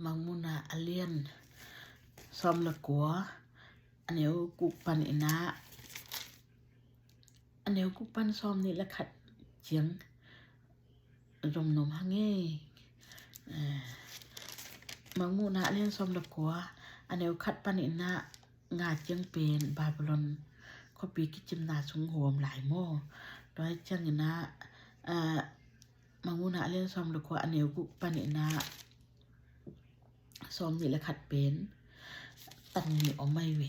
mang muna alien som la kwa aneu ku pan ina aneu ku pan som ni la khat chiang rom nom hange mang muna alien som la kwa aneu khat pan ina nga chiang pen babylon ko pi ki chim na sung hom lai mo doi chang ina mang muna alien som la kwa aneu ku pan ina som ni la khat penตันนี่ออกไม่เว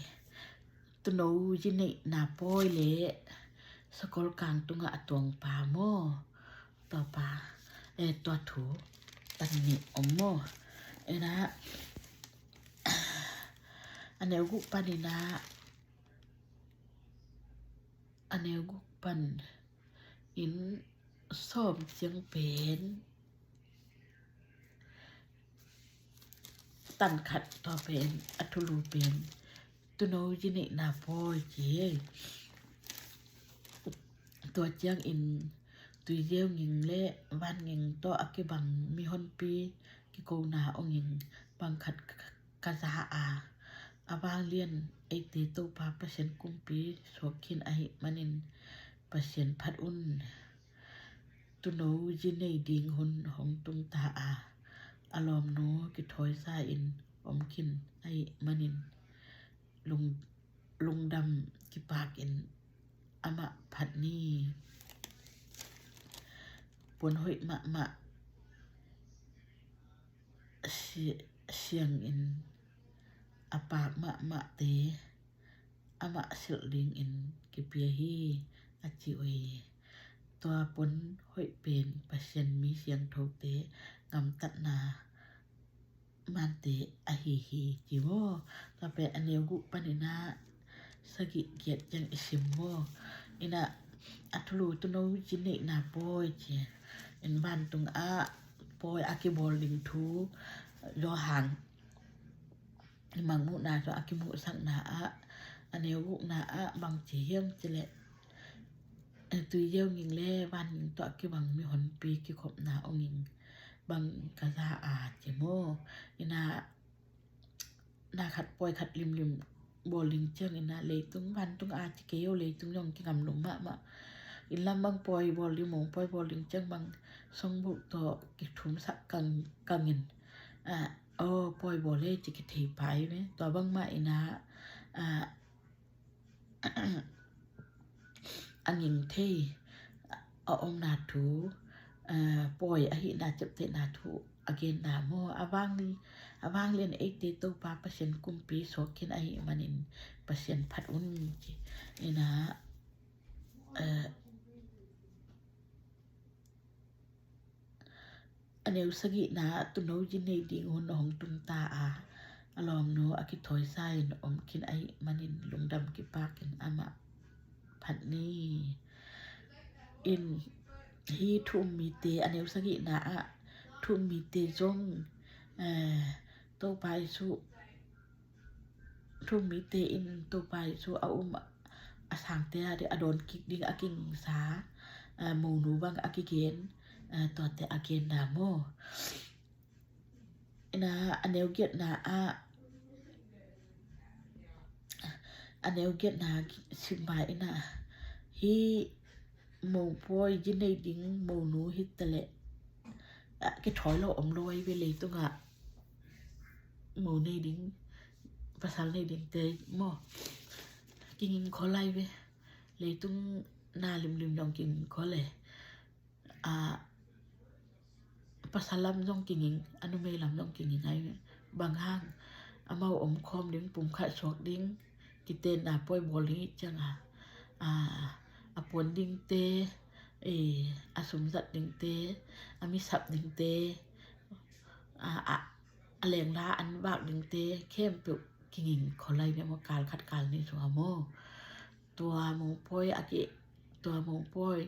ตุนเอาจินนี่นาปอยเละสกอลกลางตุงอะตวงปาโมต่อปาตัวถูตันนี่อมโมนะอันเนวกุปันนี่นะอันเนวกุปันอินส้มเจียงเป็นตันขัดต่อเป็นอัทุลูเป็นตุโนจินินาโปเจตัวเจียงอินตุยเดียวงิงเละวันงิงต่ออักบังมีฮอนปีกิโกนาองงิงบังขัดกาซาอาบางเลียนไอเตโตปาเปอร์เซ็นต์กุมปีสวกินไอมันินเปอร์เซ็นต์พัดอุ่นตุโนจินิดิงหุนของตุงตาอารมณ์โนกิถอยซาอินอมคินไอมันินลุงดำกิปากอินอมะผัดนี่ปนหอยมะเสียงอินอปากมะเตอมะสิลลิงอินกิเปียฮีอจิโอตัวปนหอยเป็นเปอร์เซ็นต์มีเสียงโทเตงำตัดนามันเตอฮีจิโมต่อไปอันเนวกุปนินาสกิเกียรยังอิสิมโมอินะอัตลูตุโนวิจินินาโปยเจอินบ้านตุงโปยอากิบอลลิงทูยอหันมังมุนาจออากิมุสังนาอันเนวกุนาบางเจียมเจเลตุยเยี่ยวงิงเล่วันยิงตัวกิบังมีหนปีกิขบนาองยิงบางกาซาเจโมอินาขัดปอยขัดริมบอลลิงเชิงอินาเลยตุงวันตุงจิเกลเลยตุงยองกิงำหนุ่มมะอินลำบางปอยบอลลิมงปอยบอลลิงเชิงบางทรงบุกต่อกิถุมสักกังเงินปอยบอลเล่จิกเทไปไหมตัวบางมาอินาอันยิงเทอมนาทูปอยอหินาจับเตนาทูอเกนนาโมอาบางเรียนเอกเตโตปาเปอร์เซ็นต์กุมปีโซกินอหิมันินเปอร์เซ็นต์พัดอุ่นนี่นะอันเนวสกินาตุโนจินในดิงหุนของตุนตาอลอมโนอากิถอยไซน์อมกินไอมันินลุงดำกิปากินอามะพัดนี่อินฮีทุมมีเตอันเนวสกินาทุมมีเตจงโตไปสุทุมมีเตอินโตไปสุอาอาสังเตะเดอดอนกิกดิงอากิงสาโมนูบังอากิเกนตัวเตอาเกนนาโมนะอันเนวเกียรนาอันเนวเกียรนาสิบายนะฮีโมปอยจินในดิงโมนูฮิตเละก็ถอยเราอมลอยไปเลยตัวโมในดิงภาษาในดิงเตยโมกินขอไล่ไปเลยตุ้งนาลิมลองกินขอเลยภาษาลำต้องกินอนุเมลำต้องกินยังไงบางห้างเมาอมคอมดิ้งปุ่มขัดชอกดิ้งกิเตนปอยบอลลิจังปวนดิ้งเตสมสัตดิ้งเตมิสับดิ้งเตแหลงลาอันบากดิ้งเตเข้มปุกกินขอไล่เมื่อการคัดการในสัวโมตัวมงปอยตัวมงปอย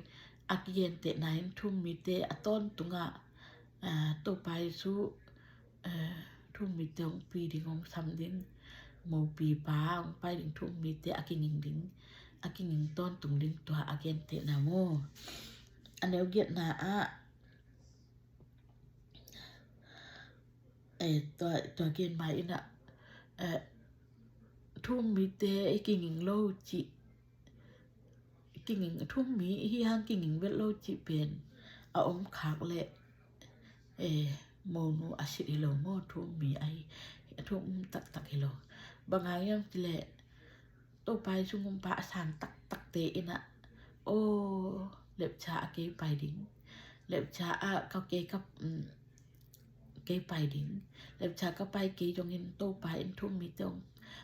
เย็นเตะไหนทุ่มมีเตะต้นตุงตัวไปสู้ทุ่มมีเตงปีดิ่งของซ้ำดิ่งโมปีป้าไปดิ่งทุ่มมีเตะกินดิ่งต้นตุงดิ่งตัวเย็นเตะนาโมอันเดียวเกียรนา ตัวเกณฑ์หมายน่ะทุ่มมีเตกิ่งโลจิกิ่งทุ่มมีฮีหางกิ่งเวโลจิเป็นอมขากและโมโนอะซิดโลโมทุ่มมีไอทุ่มตักฮิโลบางอย่างจิแลโตไปซุงปะสางตักเตอินะโอเล็บชาเกไปดิงเล็บชาเขาเกกับเกไปดิงเล็บชาก็ไปเกจงเงินโตไปอินทุ่มมีตรง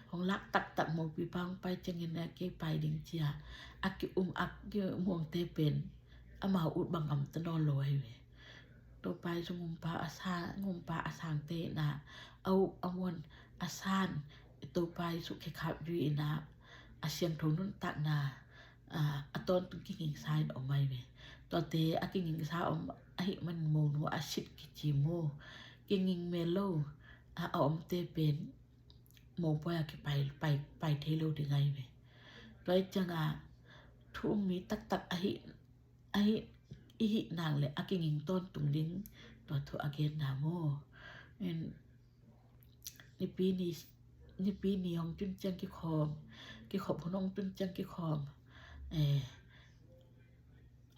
ของลักตักหมปีปังไปจังเงินเกไปดิงเจียอักอักม่วงเตเป็นอามาอุดบังอำตะนอนลอยเวโตไปซุงปะอาซางมปะอาสางเตนะเอามวนอาซานโตไปสุขขับอยู่อีนะอาเสียงโทนุนตักนาตอนตุงกิ่งซ้ายออกมาเวตอนเตกิ่งซ้ายออกมันโมโนอะซิดกิจิโมกิ่งเมโลเอาเตเป็นโมปอยไปเทโลได้ไงเวโดยจังทุ่มมีตักอีนางเลยกิ่งต้นตุงลิงตัวทุอาเกนนาโมในปีนี้ของจุนจังกิคอมพนองจุนจังกิคอม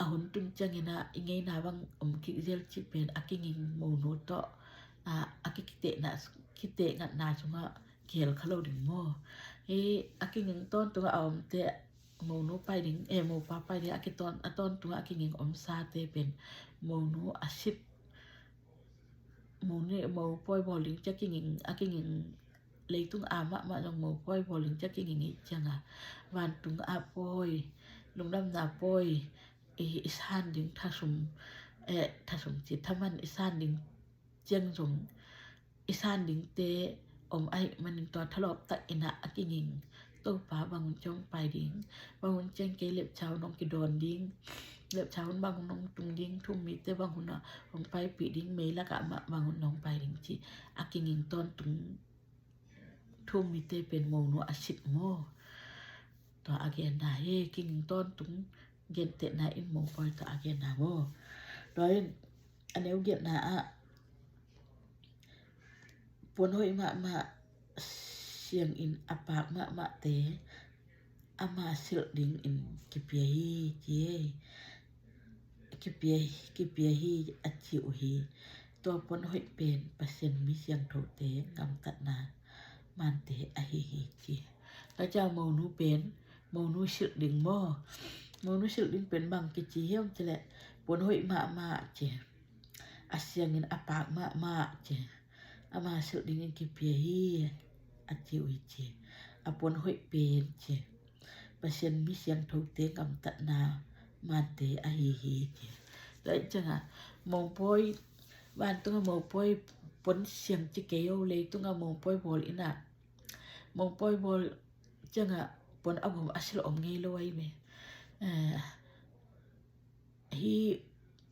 หุนจุนจังนะอิงไงนาบังกิเซลจิเป็นกิงโมโนโตกิเตนะกิเตงัดนาซุงเกลคาโลดิโมกิงต้นตัวเตโมโนไปดิงโมปาไปดิกิต้นตัวกิงซาเตเป็นโมโนอะซิดโมปอยบอลิงจะกิงเลยตุงมาจงโมปอยบอลิงจะกิงจังวันตุงปอยลุงดำนาปอยอิสานดิงทาสมจิตถ้ามันอิสานดิงเจียงจงอิสานดิงเตมันตอนทะเลาะตะอินะกิงโตป้าบางจงไปดิงบางเจงเกเล็บชาวน้องกิดอนดิงเล็บชาวบางน้องตุงดิงทุ่มมีเตบางคนของไปปีดิงเมละกะมาบางน้องไปดิงจิกิงตอนตุงทุ่มมีเตเป็นโมโนอะซิดโมตัวอาเกนนากิงตอนตุงเย็นเตนาอินโมปอยตัวอาเกนนาโมโดยอันนี้เกียรนาปวนห้อยมาเสียงอินอปากมาเตมาสิลดิงอินกิเปียฮีเจกิเปียฮีอัจจิอุฮีตัวปวนห้อยเป็นเปอร์เซ็นต์มีเสียงโทเตงำตัดนามันเตอะฮีเจแล้วเจ้าโมนูเป็นโมนูสิลดิงโมนูสิลดิงเป็นบางกิจิเฮียมจะแหละปวนห้อยมาเจเสียงอินอปากมาเจมาสิลดิงอินกิเปียฮีอัจจิอุฮีเจปวนห้อยเป็นเจเปอร์เซ็นต์มีเสียงโทเตงำตัดนามันเตอะฮีเจแล้วจังโมปอยบ้านตุงโมปอยปนเสียงจิเกโยเลยตุงโมปอยบอลอินะโมปอยบอลจังปนผมอาศิลไงลอยเมฮี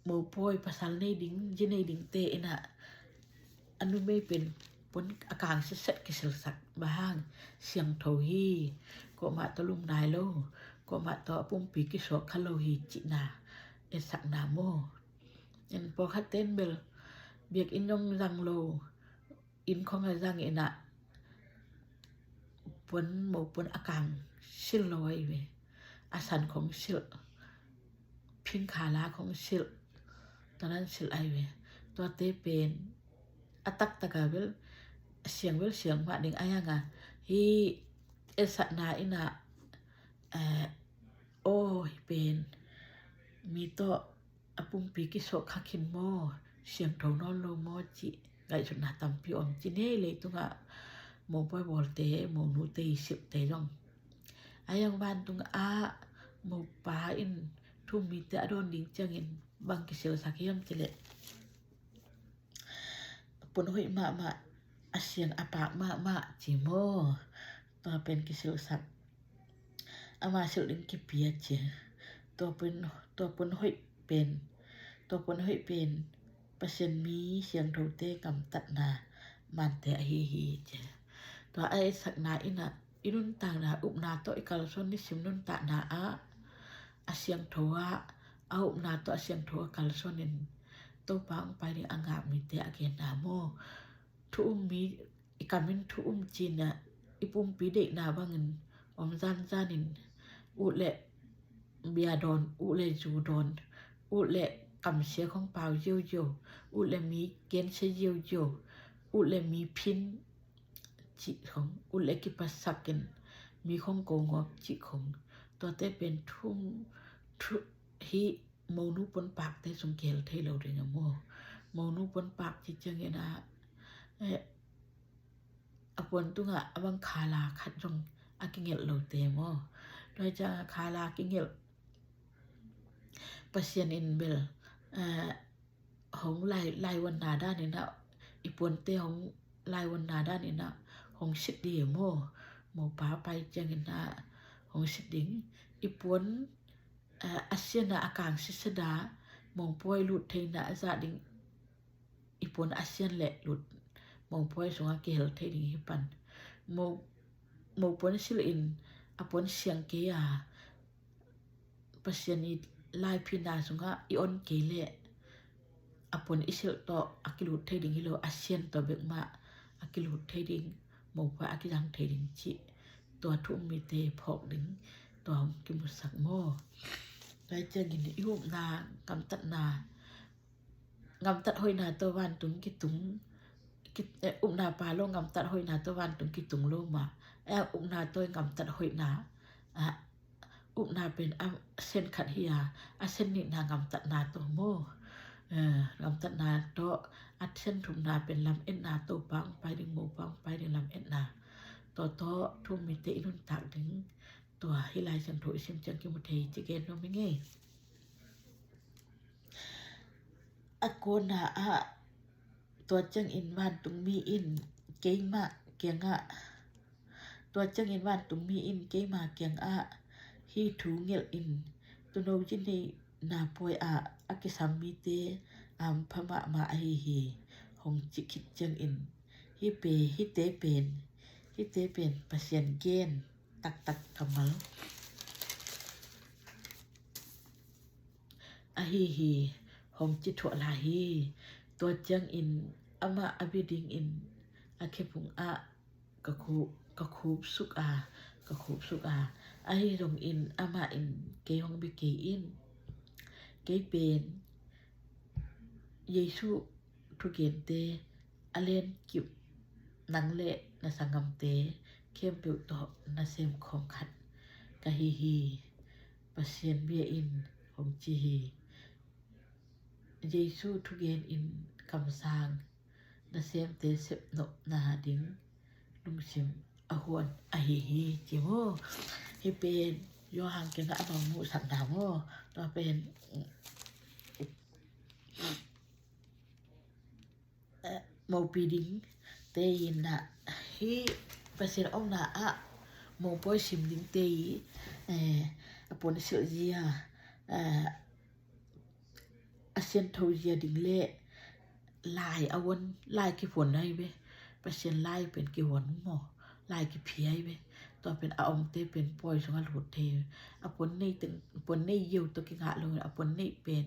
โมปอยภาษาในดิงจิในดิงเตนะอันนู้ไม่เป็นปนอาการเสร็จกิสสักบ้างเสียงโทฮีก็มาตะลุมนายโลก็มาต่อปุ่มปีกิสคาโลฮีจินาสักนาโมยันพอคัดเต้นเบลเบียกอินยองรังโลอินของรังอินะปนโมปนอาการชิลลอยเวอาสันของชิลพิงขาลาของชิลตอนนั้นชิลไอเวตัวเตเป็นตักกะเวลเสียงมาดึงอายังฮีสักนาอินะโอ้ยเป็นมีโตปุ่มปีกิโซคาคินโมเสียงโทนอนโลโมจิไกสุนาตัมปิอมจิเน่เลยตุงโมปอยบอลเตโมนูเตสิบเตจงยังบ้านตุงโมปาอินทุ่มมีเตอโดนดิงจังอินบางกิเซลสักยมจิเลปนห้อยมาเสียงอปากมาจิโมตัวเป็นกิเซลสักมาสิลิงกิเปียเจตัวปนห้อยเป็นเปอร์เซ็นต์มีเสียงโทเตกำตัดนามันเตอะฮีเจตัวสักนาอินะอินุนต่างนาอุปนาโตอิกาลซอนนิสิมนุนตะนาเสียงโทอุปนาโตเสียงโทกาลซอนินโตปังไปในอังกามีเตอะเกนาโม thu mi ikamin thu china ipum pi de na bangin zan zanin u le bia don u le ju don u le cầm xe không bao nhiêu nhiều u le mi kiến xe nhiều nhiều u le mi pin chị không u le cái bát sakin mi không có ngọc chị khôngตัวเต้เป็นทุ่งที่โมนุปนปากเต้สงเกลเทเราเรื่องโมนุปนปากที่จังเงนะอปนตุงะบังคาลาขัดจงอากิเงลเราเตมอโดยจะคาลากิเงลpasien in bel hong laiวันนาด้านนี่นะอีปวนเตหงlaiวันนาด้านนี่นะหงสิดีโมป้าไปจังนะหงสิดิงอีปวนอาเซียนอากางสิสดามองป่วยหลุดเทนะซาดิงอีปวนอาเซียนแหละหลุดมองป่วยสงอาเกลเทดิงฮิปันโมปวนสิลอินอปวนเสียงเกียpasien i lai phina sunga i on kele apon isil to akilut thading hilo asian to bekma akilut thading mo pa akidang thading chi to thum mi te phok ding to ki musak mo lai changin i hum na kam tat na ngam tat hoi na to wan tung ki tung ki na pa lo ngam tat hoi na to wan tung ki tung lo ma na to ngam tat hoi na naเป็นเส้นขัดเฮียเส้นนี่นางำตัดนาตัวโมลำตัดนาโตเส้นถุงนาเป็นลำเอ็นนาตัวปังไปดึงโมปังไปดึงลำเอ็นนาตัวโตทุ่มมีเตนุนตักถึงตัวฮิไลจันทุชิมจังกิมุเทจิเกนโนมิเงอโกนาตัวจังอินวันตุงมีอินเกยมาเกียงตัวจังอินวันตุงมีอินเกยมาเกียงhi thu ngel in tu no jin ni na poi akisam mi te phama ma hi hong chi khit chang in hi te pen pasien gen tak kamal hi hong chi thua la hi to chang in ama abiding in akhepung ka khu suk ai rong in ama in ke hong bi ke in ke pen yesu thu gen te alen kip nang le na sangam te kem pu to na sem khom khat ka hi pasien bia in hong chi hi yesu thu gen in kam sang na sem te sep no na ding lung sim ahon hi chi mo hiเป็นโยหังเกงะบางมุสักดาวตัวเป็นโมปีดิงเตยินนะฮิเปเซอองนะโมปอยซิมดิงเตยปนเสียเจียอาเซียนโทเจียดิงเล่ลายอวันลายกี่ฝนได้ไหมเปเซนลายเป็นกี่ฝนหมอลายกี่เพียไหมตัวเป็นองเตเป็นปอยสงหลุดเทปนนี่ตึงปนนี่ยิวตัวกิงหะลงปนนี่เป็น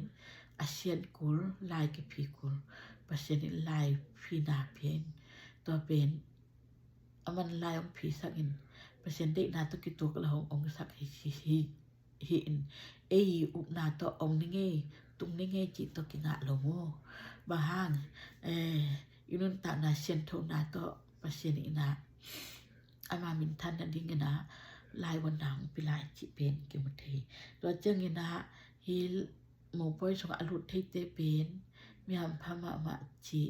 อาเซียนกุลลายกี่พีกุลเปเซนลายพีนาเพียนตัวเป็นมันลายองพีสักอินเปเซนเด็กนาตัวกิตัวกระหองสักฮินอุนาตัวองนี่ไงตุงนี่ไงจิตตัวกิงหะลงบางห้างยูนุนตานาเซียนโทนาตัวเปเซนอินาอามามินทันนั่นดิ้งนะลายวันหนังเป็นลายจิเป็นเกี่ยวกับเทตัวเจ้าเงินนะฮิโมปอยสงอรุณเทเตเป็นมีหำพม่ามาจิ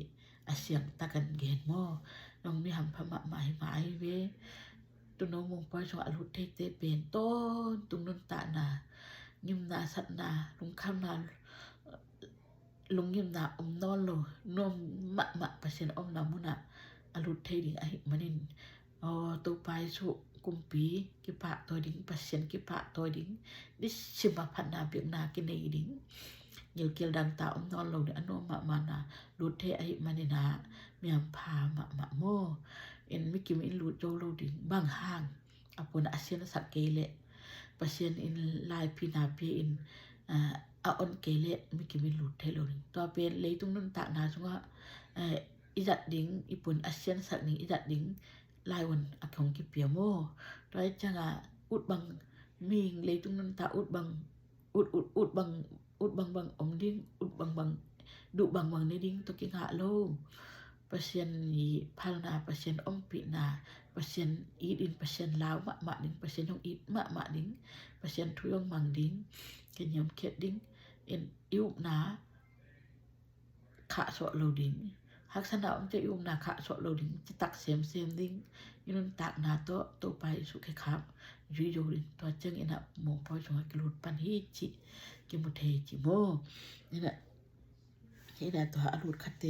อาเซียงตะกันเกนโมน้องมีหำพม่าหมายเวตัวน้องโมปอยสงอรุณเทเตเป็นต้นตุงนุนตานายิมนาสัตนาลุงข้ามนาลุงยิมนาอมนอนโลนมมะเปอร์เซ็นต์อมนามุนะอรุณเทดิ้งไอมันนินตัวไปสุกุมปีกิปะตัวดิ้งปัสเซนกิปะตัวดิ้งดิชิบะพันนาเปียกนากินในดิ้งเยลเกลดังตาอมนอนลงในอนุมานาลูเทไอมานินาเมียมพามะโมเอ็นมิกิมินลูโจโลดิ้งบางห้างอปนอาเซียนสักเกเลปัสเซนอินไลพินาเปียอินออนเกเลมิกิมินลูเทโลดิ้งตัวเป็นเลยตรงนั้นตานาสุงะอิ อีดัดดิงอีปุ่นอาเซียนสักหนึ่งอีดัดดิงลายวันอของกิเปียโมโดยจังอุดบังมิงเลยตุงนันตาอุดบังบังอมดิ้งอุดบังดุบังในดิ้งตกิงหะโลเปอร์เซ็นต์นี้พาลนาเปอร์เซ็นต์อมปินาเปอร์เซ็นต์อีดินเปอร์เซ็นต์ลาวมะดิ้งเปอร์เซ็นต์ของอีมะดิ้งเปอร์เซ็นต์ทุยองมังดิ้งเกนยมเขตดิ้งเอ็นอิวนาขะโสโลดิ้งหักษณะอมจะอิวนาขะโสโลดิ้งจะตักเซมดิ้งยูนตักนาโตไปสุขครับยุยโยลินตัวเจิงอินะหมงพอสงกลุดปันฮีจิกิมุเทจิโมนี่น่ะตัวอรุดคเต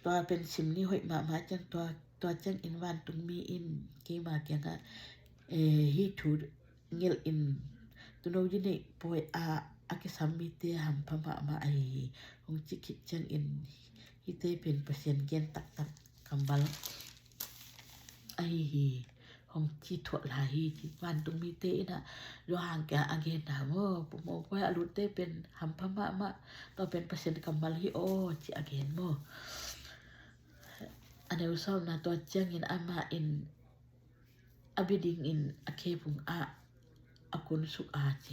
ตัวเป็นสิมนี่หอยมาจังตัวจังอินวันตุงมีอินกีมาเกียงฮีทูเงลอินตุโนยินิปอยอากิสัมมิเตหัมพมาไอหงจิกิจังอินฮิเตเป็นเปอร์เซ็นต์เกนตักกำบัลไอหงจิถวลาฮีจิวันตุงมีเตนะโยห่างแกอาเกนนะโมปมปอยอรุเตเป็นหัมพมาตัวเป็นเปอร์เซ็นต์กำบัลฮีโอจิอาเกนโมอันเดวซอมนะตัวเจียงอินอามาอินอบิดิงอินอเคพุงอากุนสุอาเจ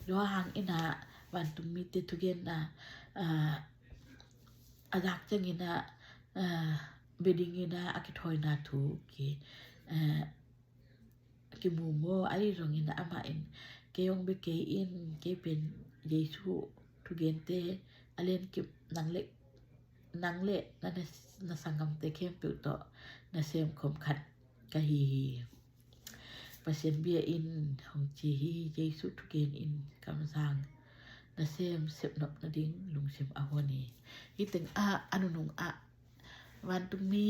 โยห่างอินะวันตุงมีเตทุเกนนะอาดักเจียงอินะบิดิงอินะอากิทอยนาทูกิมูโมไอรองอินะอามาอินเกยองเบเกอินเกเป็นเยซูทุเกนเตอเลนกิบนังเละna sangam te kem pu to na sem khom khat ka hi pasien bia in hong chi hi jesu thuken in kam sang na sem sep nok na ding lung sem awani hi teng anu nung wan tung mi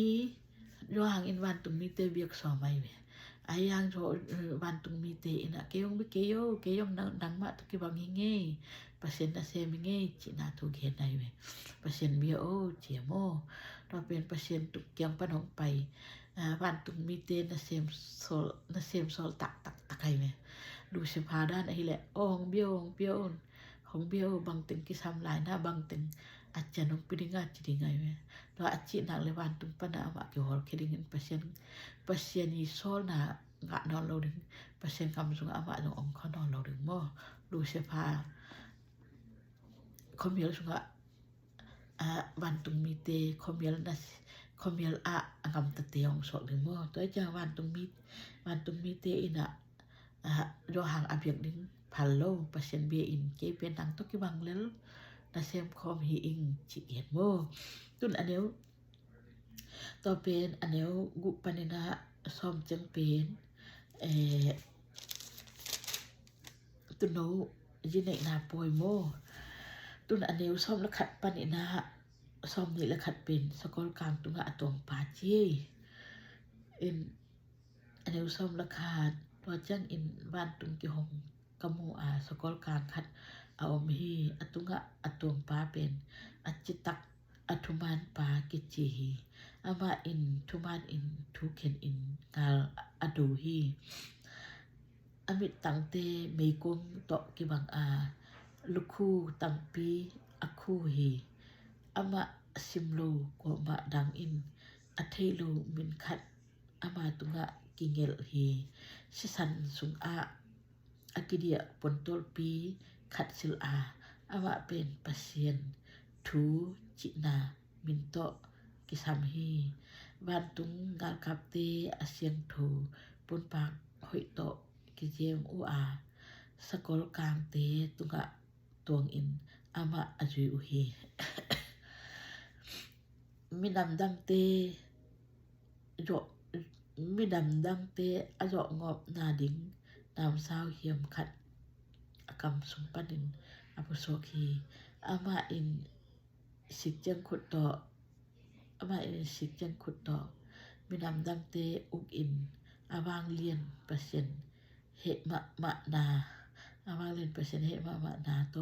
ro hang in wan tung mi te biak so mai me ayang jo wan tung mi te ina keong bi keyong nang ma to ki bang nge pasien na sem nge chi na tu gen nai me pasien bia o chi mo toเป็นpasien tu kyang pan hong pai wan tung mi te na sem sol tak kai me du se pha dan ai le ong bio hong bio bang teng ki sam lai na bang teng acha nong pidinga chi dingai me to achi na le wan tung pan na ma ki hol keding pasien ni sol na nga non lo ding pasien kam sung ama no ong khon non lo ding mo du se pha komiel sunga wan tung mi te komiel angam ta te ong so ding mo to ja wan tung mi te ina ro hang abyak ding phalo pasien be in ke pen nang to ki bang lel na sem khom hi ing chi et mo tun aneu to pen aneu gu panina som chang pen tu no jine na poi moตุนอันเดียวซ่อมละขัดปันอินะซ่อมนี่ละขัดเป็นสกอลกลางตุงอะตวงปาจีอินอันเดียวซ่อมละขาดตัวจังอินบ้านตุงกิหงกะโมสกอลกลางขัดเอามีอตุงอะตวงปาเป็นอจิตักอทุมานปากิจีอามาอินทุมานอินทุเข็นอินกาลอดูฮีอมิตตังเตเมกุมโตกิบังลูคูตัมปีอะคูฮีอะมะซิมโลกวมะดังอินอะเทโลมินคัดอะมาตุงะกิเงลฮีสิสันสุงอะกิเดียปนตอลปีคัดซิลอะมะเป็นปะเซียนทูจินามินโตกิซัมฮีบ้านตุงกาลกับเตอะเซียงโทปนปากหอยโตกิเจมอูสกอลกลางเตตุงะตวงอินอามาอจุยอุฮีมีดำดังเตอจอกงอบนาดิงนามสาวเหียมขัดอกำสุมปันินอภโสคีอามาอินสิกจังขุดต่อมีดำดังเตอุกอินอาวางเลียนเปอร์เซ็นต์เหมะนาอาวางเลียนเปอร์เซ็นต์เหมะนาโต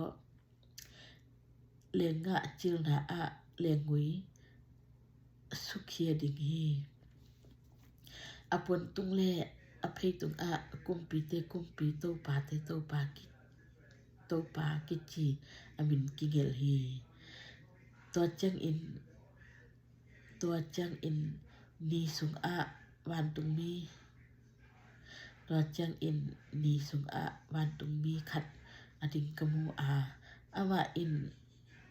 เลงะจิลนาเลงุยสุเคียดิงฮีอปนตุงเลอเพตุงกุมปีเตกุมปีโตปาเตโตปากิจีอมินกิเงลฮีตัวจังอิน ตัวเจียงอินนีสุงอะวานตุงมีตัวเจียงอินนีสุงอะวานตุงมีขัดอดิงกะมูอาอาวาอิน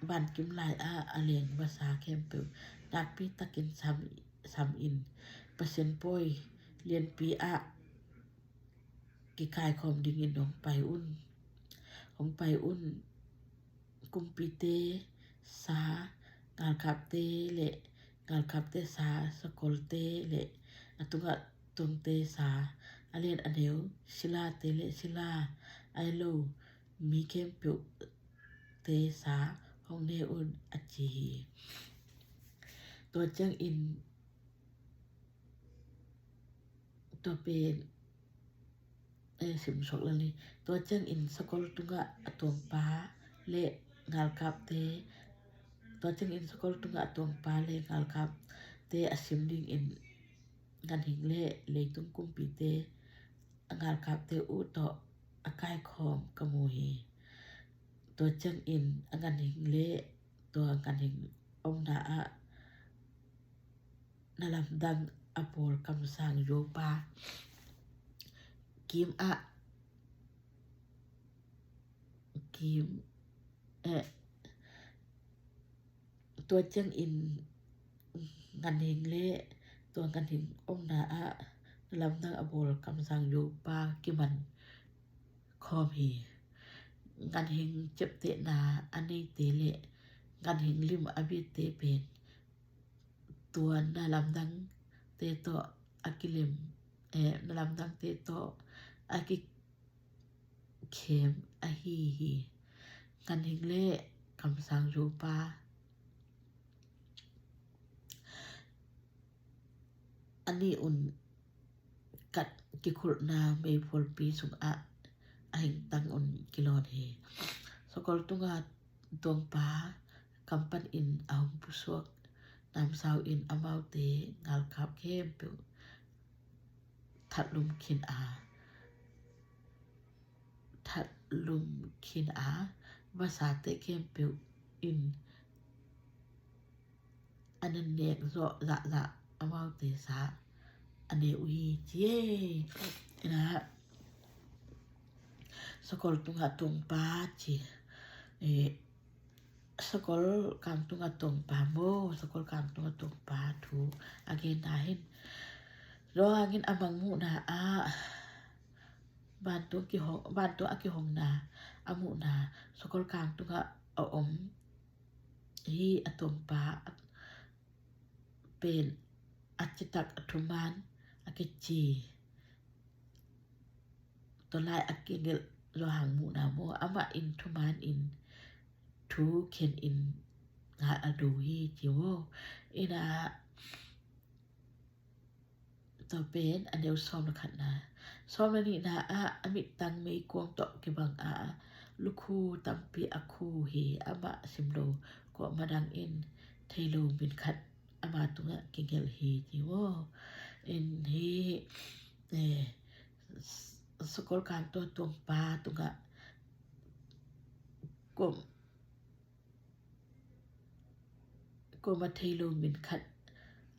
วานกิมลายอาอเลงภาษาแคมเปลดักปีตะกินซัมอินเปอร์เซ็นต์ป่วยเรียนปีอะกิกายคอมดิงอินของไปอุ่นกุมปีเตสางาลคับเตเลงาลคับเตสาสกอลเตเลอตุงะตุงเตสาอเลนอเดวศิลาเตเลศิลาไอโลมีเคมปุเตสาฮองเนอุนอจีตัวเจียงอินตัวเป็นสิมสกแล้วนี่ตัวเจียงอินสกอลตุงะอตวงปาเลงาลคับเตตัวเจียงอินสกอลตุงะอตวงปาเลงาลคับเตอสิมดิงอินกันหิงเลตุงกุมปีเตงาลคับเตอุตออากายคอมกะมูฮีตัวเจียงอินกันหิงตัวกันหิงอมนาอะนาลัมดังอโปลคำสั่งโยปากิมตัวเจียงอินกันหิงตัวกันหิงอมนาอะนาลัมดังอโปลคำสั่งโยปากิมันคอมฮีกันหิงเจ็บเตนาอันนี้เตเลกันหิงลิมอบิเตเป็นตัวนาลัมดังเตโตอากิเลมนาลัมดังเตโตอากิเข็มอาฮีกันหิงคำสั่งโยปาอันนี้อุ่นกัดกิคุลนาเมพลปีสุงอะหิงตังอุ่นกิโลเทสกอลตุงะตวงปากัมปันอินอาหุมปุสวกนามสาวอินอมาวเตงาลคับเข้มเปิวทัดลุมคินอาภาษาเตเข้มเปิวอินอันนั้นเนกโซจะอมาวเตสาอันเนอุยเจนะสกอลตุงะตวงปาจีสกอลกางตุงะตงปาโมสกอลกางตุงะตงปาทูอาเกนนาเห็นรออากินอมังมุนาอาบ้านตัวอากิหงนาอมุนาสกอลกางตุงะออมฮีอตงปาเป็นอัจจิตักอทุมานอากิจีตัวลายอากิเงลรอหังมุนาโมอามาอินทุมานอินทูเคนอินงาอดูฮีจิโวอินาตัวเป็นอันเดียวซ้อมละขัดนะซ้อมละนี่นะอมิตังเมกวงตอกิบังลูกคูตัมปีอาคูฮีอามะสิมโลก็มาดังอินเทโลบินขัดอามาตุงะกิเกลฮีจิโวอินฮีสกอลการตัวตวงปาตุงะก็มาเทโลมินขัด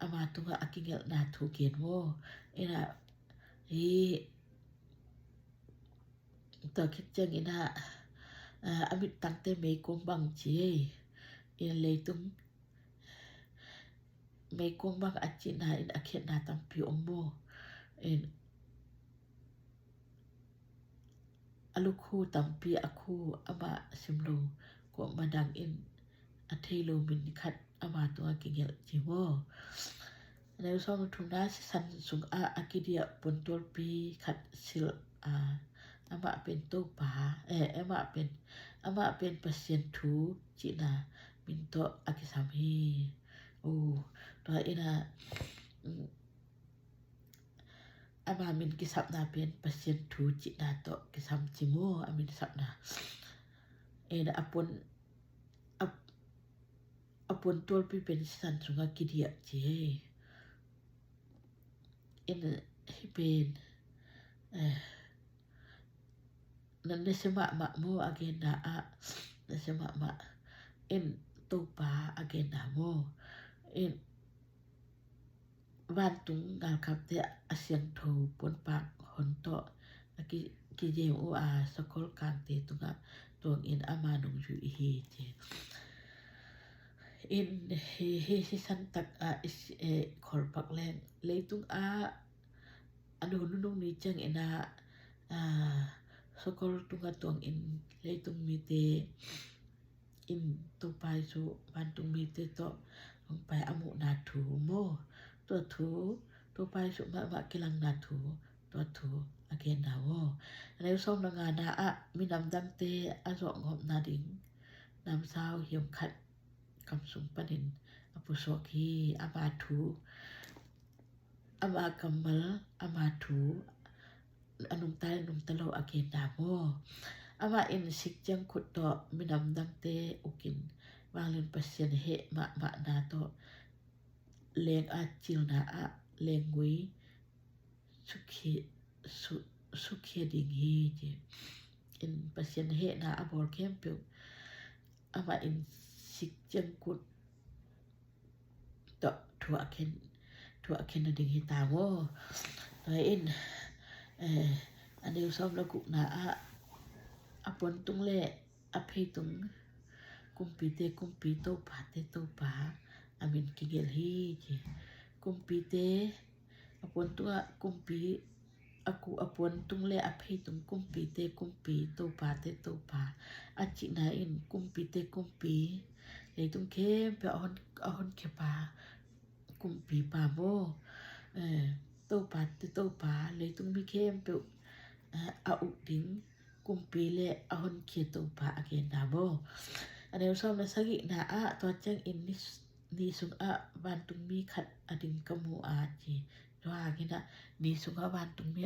อามาตุงะอากิเงลนาทูเกนโวนะตัวคิดจังนะอมิตังเตเมกงบังจีเลยตุงเมกงบังอาจินาอาเขนาตัมปิอมโมอลูคูตัมปีอาคูอามาสิมโลก็มาดังอเทโลมินขัดอามาตัวกิเงลจิโวในซ้อมทุนนาสันสุงอากิเดียปนตัวปีขัดสิลอามาเป็นตู้ปาอามาเป็นเปอร์เซ็นต์ทูจินามินโตอากิสามฮีตัวนะอามามินกิสับนาเป็นเปอร์เซ็นต์ทูจินาโตกิสามจิโมอามินสับนานะอปนตัวปีเป็นสันสุงอากิเดียจีให้เป็นนั่นได้สมะมะโมอาเกนดาได้สมะมะตู้ปาอาเกนดาโม บ้านตุงงาครับแต่เสียงโทปนปากหนเตาะกิเยโออาสกอลกลางเตตุงะตวงอินอามานุงอยู่เฮเจอินเฮสันตักขอลปักแรงเลยตุงอันนุงนี้จังเอนาสกอลตุงะตวงอินเลยตุงมีเตอินตุไปสุบ้านตุงมีเตเตาะลงไปอมุนาถูโมตัวถูตัวไปสุมากิลังนาถูตัวถูอาเกนดาวแล้วส้มงานนามีนำดังเตอสองหอบนาดิงนำซาวเหี่ยมขัดคำสุงปนินอปุโสกีอามาถูอามากำมลอามาถูอนุมตายนุมตะโลอาเกนดาวอามาอินสิกจังขุดต่อมีนำดังเตอุกินวางเล่นปัสเซียนเฮมะนาโตเลงอาจิลนาเลงงุยสุเคียดิงฮีเจอินปัสเซียนเฮนาอบอลเข้มเปียวอามาอินสิกจังขุดต่อทัวเคนดิงฮีตาวตัวอินอันเดียวซ้อมละกุนาอปนตุงเลอเพตุงกุมปีเตกุมปีโตปาเตโตปาอามินกิเกลฮีเจกุมปีเตอปนตัวกุมปีอากูอปนตุงเลอเพตุงกุมปีเตกุมปีโตปาเตโตปาอาจินาอินกุมปีเตกุมปีเลยตุงเข้มไปออนเคปากุมปีปาโมโตปาเตโตปาเลยตุงมีเข้มไปอาอุดิงกุมปีเลออนเคียโตปาอาเกนดาโบอันเดียวซ้อมนะสกินาตัวจังอินนิสุงบ้านตุงมีขัดอดิงกมูอาจีว่ากินะนิสุงบ้านตุงมี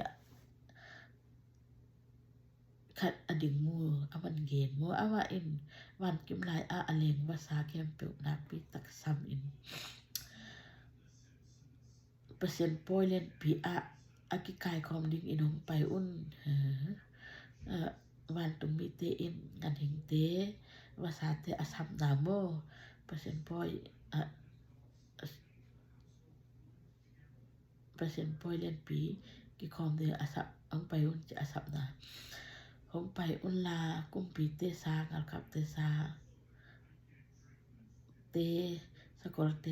ขัดอดิงมูมันเกนมูว่าอินวันกิมลายอเลงภาษาแคมเปิลนาปีตักซัมอินเปอร์เซ็นต์ปอยเลนปีอากิกายคอมดิงอินงไปอุ่นวันตุงมีเตอินกันหิงเตภาษาเตอซัมนาโมเปอร์เซ็นต์ปอยเปอร์เซ็นต์ปอยเลนปีกิคอมเดอซับอังไปอุ่นจะอซับนาผมไปอุ่นลากุมปีเตซากัลกับเตซาเตสกอลเต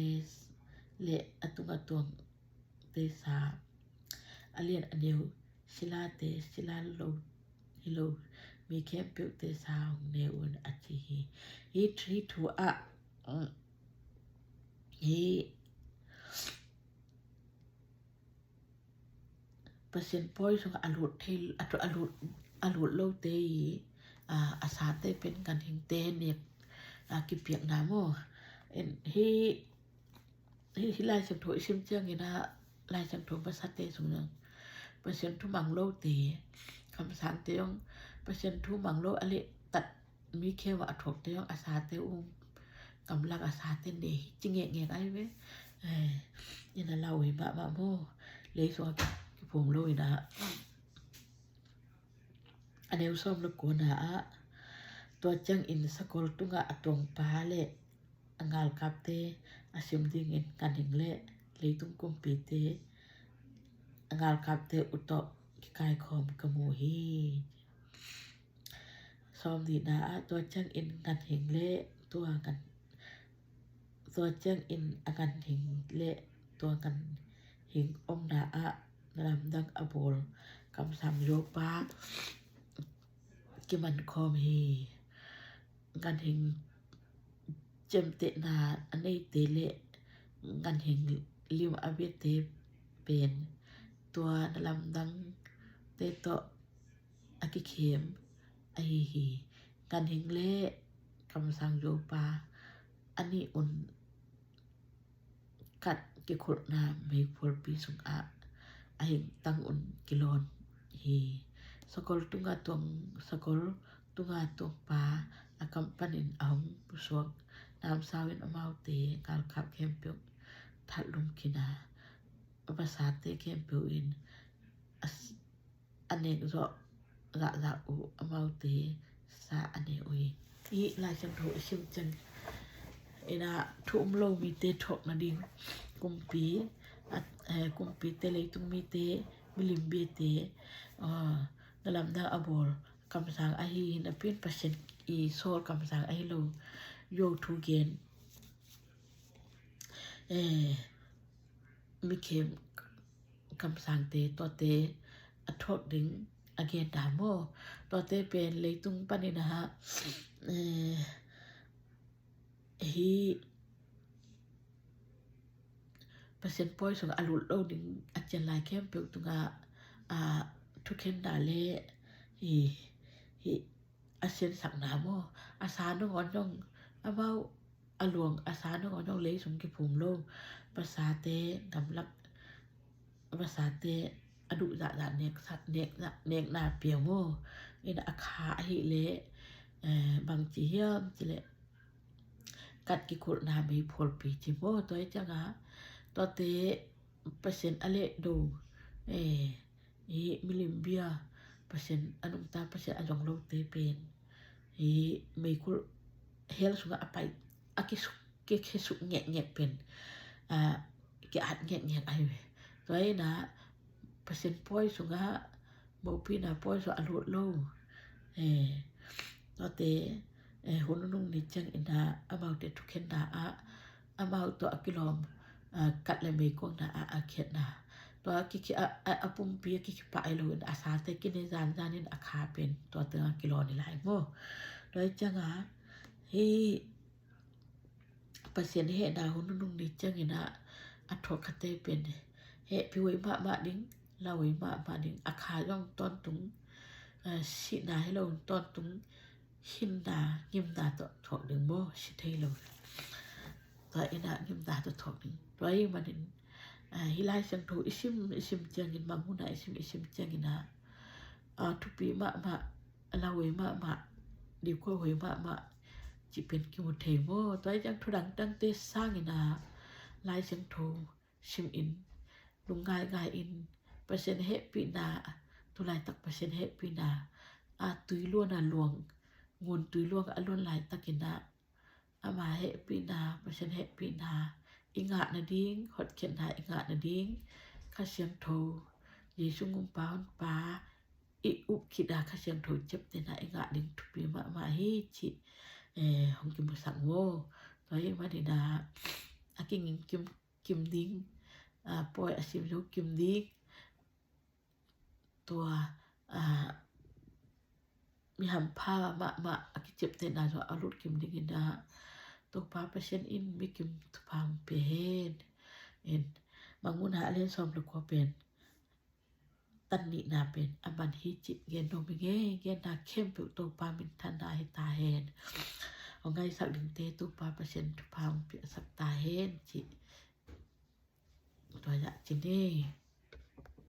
เลอตุงอตวงเตซาอเลียนอเดียวศิลาเตศิลาโลฮิโลมีแคมเปิลเตซาของเนอุนอาจิฮีทรีทัวฮีเปอร์เซ็นต์ปอยสงอลุดเทลอลุดโลเตอาสาเตเป็นกันหิงเตเนี่ยกิเปียกนาโมฮีลายสังโถชิมเจียงนะลายสังโถภาษาเตสงนึงเปอร์เซ็นต์ทุมังโลเตคำสั่งเตยงเปอร์เซ็นต์ทุมังโลอเลตัดมีแค่ว่าถกเตยงอาสาเตกำลังอาสาเตเดจิงเงไอ้เว้ยันเราหิมะโมเลยสวกผมโลยนะอันเดียวซ้อมละกูนะตัวจังอินสกอลตุงตรงปาเลงาลกับเตอาชิมดิงอินกันหิงเลเลยตุงกุมปีเตงาลกับเตอุตกิกายคอมกมูฮีซ้อมดีนะตัวจังอินกันหิงเลตัวจังอินกันหิงเลตัวกันหิงอมนาลำดังอโบลคำสั่งโยปากิมันคอมฮีกันหิงเจมเตนาอันนี้เตเลกันหิงลิมอาเบเตเป็นตัวลำดังเตโตอากิเข็มไอฮีกันหิงเลคำสั่งโยปาอันนี้อุ่นกัดกิขุดนาไม่พลปีสุงไอตั้งอุ่นกิโลนฮีสกอลตุงตวงสกอลตุงตวงปาอากัมปันินเอาปุสวกน้ำสาวินอมาเตกาลขับเข้มเปียวทัดลุมกินาภาษาเตเข้มเปียวอินอันเนกละอุอมาเตซาอันเนอุยอีลายจังโถชิมจังเอนาทุ่มโลมีเตถกนาดิงกุมปี กุมปีเตเลยตุงมีเตมิลิมเบเตdalam da abol kamsang ahi na pin pasien I sol kamsang ahi lo yo tu gen mi kem kamsang te to te athok ding again da mo to te pen le tung panina ha hi pasien poi sung alut lo ding achen lai kem pe tunga thu khen da le hi asien sak na mo asa no ngon jong about along asa no ngon jong le sung ki phum loภาษาเตกำลับภาษาเตอดุดะดะเนกสัตเนกเนกนาเปียวโมอินอาคาหิเลบางจีเฮียมจิเลกัดกิโคนามีพลปีจิโมตัวจังะตัวเตเปอร์เซ็นต์อเลดูมิลิมเบียเปอร์เซ็นต์อนุตาเปอร์เซ็นต์อจงโลเตเป็นมีคุเฮลสุงะไปอากิสุเกเคสุแงะเป็นke at ngek ai toi na percent poi sunga mo pina poi so alut lo to te hunung ni chang ina about the to ken da about to akilom kat le me kong na khet na to ki apum pi ki pa ai lo asa te ki ne zan zanin akha pen to te kilo ni lai mo toi changa hi percent he da hunung ni chang ina athok khate pen he piwi ma ding lawi ma ding akha yong ton tung si na hello ton tung hin da ngim da to thok ding mo si thei lo ta ina ngim da to thok ding rai ma din hilai sang tho isim chang in mamuna isim chang ina thu pi ma lawi ma di ko hoi ma chỉเป็นกิวเทโมตัวจังทุดังตั้งเตสร้างอินาลายเสียงโทชิมอินลุงกายอินเปอร์เซ็นต์เฮปีนาตุลายตักเปอร์เซ็นต์เฮปีนาตุยล้วนหลวงงวนตุยล้วนล้วนลายตักินามาเฮปีนาเปอร์เซ็นต์เฮปีนาอิงะนาดิ้งฮอดเขียนหาอิงะนาดิ้งข้าเสียงโทเยซุงุมปาฮอนปาอิอุบคิดาข้าเสียงโทเจ็บเตนาอิงะดิ้งทุปีมาฮิจิhong kim sak wo toi ma dina aking kim ding poi asim lo kim ding tua mi ham pha ma akicep te na so alut kim ding ina to pa pasien in mi kim tu pam pe hen en mangun ha len som lo ko pen tan ni na pen aban hi chi gen no mi gen na kem pe to pa min than da hi ta hen ngay sắc đình tê tu pa percent tu pam pi sak ta hen chi to ya chi ne